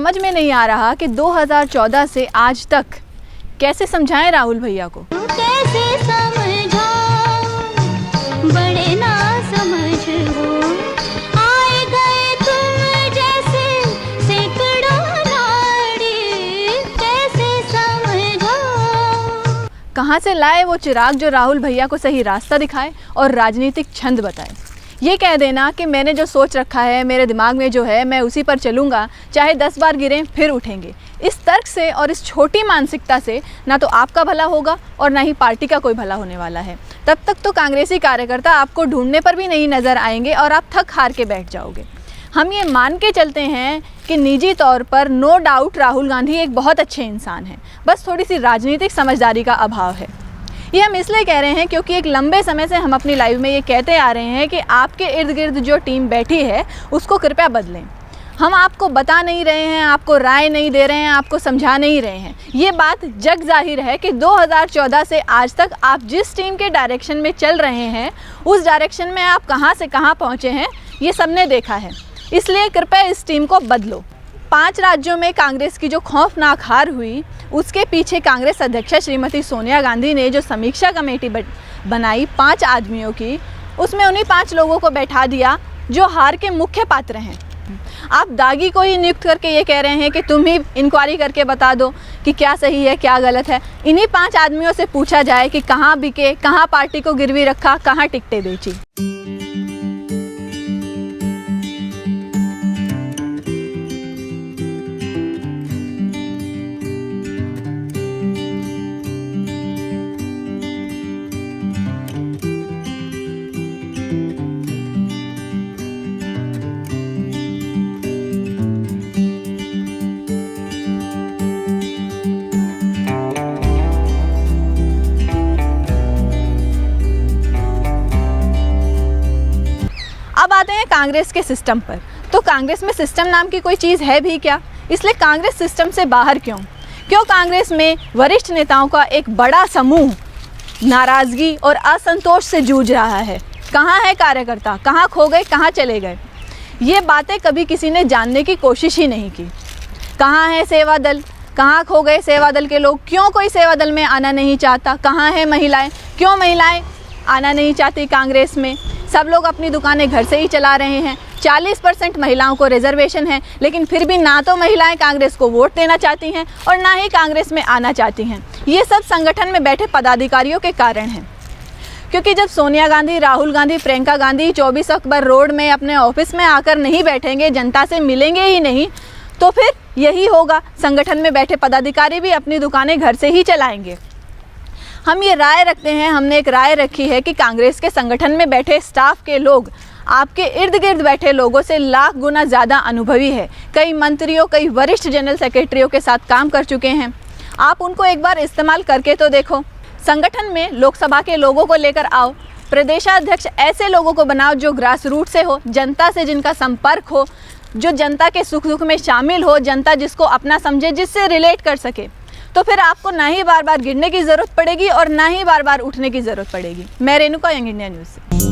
समझ में नहीं आ रहा कि 2014 से आज तक कैसे समझाएं राहुल भैया को। कैसे समझाऊं, बड़े ना समझ हो, आए गए तुम जैसे सैकड़ों नारी, कैसे समझाऊं। कहाँ से लाए वो चिराग जो राहुल भैया को सही रास्ता दिखाए और राजनीतिक छंद बताए। ये कह देना कि मैंने जो सोच रखा है, मेरे दिमाग में जो है, मैं उसी पर चलूँगा, चाहे 10 बार गिरें फिर उठेंगे। इस तर्क से और इस छोटी मानसिकता से ना तो आपका भला होगा और ना ही पार्टी का कोई भला होने वाला है। तब तक तो कांग्रेसी कार्यकर्ता आपको ढूंढने पर भी नहीं नज़र आएंगे और आप थक हार के बैठ जाओगे। हम ये मान के चलते हैं कि निजी तौर पर नो डाउट राहुल गांधी एक बहुत अच्छे इंसान हैं, बस थोड़ी सी राजनीतिक समझदारी का अभाव है। ये हम इसलिए कह रहे हैं क्योंकि एक लंबे समय से हम अपनी लाइफ में ये कहते आ रहे हैं कि आपके इर्द गिर्द जो टीम बैठी है उसको कृपया बदलें। हम आपको बता नहीं रहे हैं, आपको राय नहीं दे रहे हैं, आपको समझा नहीं रहे हैं। ये बात जग जाहिर है कि 2014 से आज तक आप जिस टीम के डायरेक्शन में चल रहे हैं उस डायरेक्शन में आप कहां से कहां पहुंचे हैं ये सबने देखा है। इसलिए कृपया इस टीम को बदलो। 5 राज्यों में कांग्रेस की जो खौफनाक हार हुई उसके पीछे कांग्रेस अध्यक्षा श्रीमती सोनिया गांधी ने जो समीक्षा कमेटी बनाई 5 आदमियों की, उसमें उन्हीं 5 लोगों को बैठा दिया जो हार के मुख्य पात्र हैं। आप दागी को ही नियुक्त करके ये कह रहे हैं कि तुम ही इंक्वायरी करके बता दो कि क्या सही है क्या गलत है। इन्हीं 5 आदमियों से पूछा जाए कि कहाँ बिके, कहाँ पार्टी को गिरवी रखा, कहाँ टिकटें बेची। अब आते हैं कांग्रेस के सिस्टम पर। तो कांग्रेस में सिस्टम नाम की कोई चीज़ है भी क्या? इसलिए कांग्रेस सिस्टम से बाहर क्यों कांग्रेस में वरिष्ठ नेताओं का एक बड़ा समूह नाराज़गी और असंतोष से जूझ रहा है। कहाँ है कार्यकर्ता, कहाँ खो गए, कहाँ चले गए? ये बातें कभी किसी ने जानने की कोशिश ही नहीं की। कहाँ है सेवा दल, कहाँ खो गए सेवा दल के लोग? क्यों कोई सेवा दल में आना नहीं चाहता? कहाँ है महिलाएं, क्यों महिलाएं आना नहीं चाहती कांग्रेस में? सब लोग अपनी दुकानें घर से ही चला रहे हैं। 40% महिलाओं को रिजर्वेशन है, लेकिन फिर भी ना तो महिलाएं कांग्रेस को वोट देना चाहती हैं और ना ही कांग्रेस में आना चाहती हैं। ये सब संगठन में बैठे पदाधिकारियों के कारण है। क्योंकि जब सोनिया गांधी, राहुल गांधी, प्रियंका गांधी 24 अक्टूबर रोड में अपने ऑफिस में आकर नहीं बैठेंगे, जनता से मिलेंगे ही नहीं, तो फिर यही होगा, संगठन में बैठे पदाधिकारी भी अपनी दुकानें घर से ही चलाएंगे। हम ये राय रखते हैं, हमने एक राय रखी है कि कांग्रेस के संगठन में बैठे स्टाफ के लोग आपके इर्द गिर्द बैठे लोगों से लाख गुना ज़्यादा अनुभवी है। कई मंत्रियों, कई वरिष्ठ जनरल सेक्रेटरियों के साथ काम कर चुके हैं। आप उनको एक बार इस्तेमाल करके तो देखो। संगठन में लोकसभा के लोगों को लेकर आओ, प्रदेशाध्यक्ष ऐसे लोगों को बनाओ जो ग्रास रूट से हो, जनता से जिनका संपर्क हो, जो जनता के सुख दुख में शामिल हो, जनता जिसको अपना समझे, जिससे रिलेट कर सके। तो फिर आपको ना ही बार बार गिरने की ज़रूरत पड़ेगी और ना ही बार बार उठने की ज़रूरत पड़ेगी। मैं रेणुका, यंग इंडिया न्यूज़ से।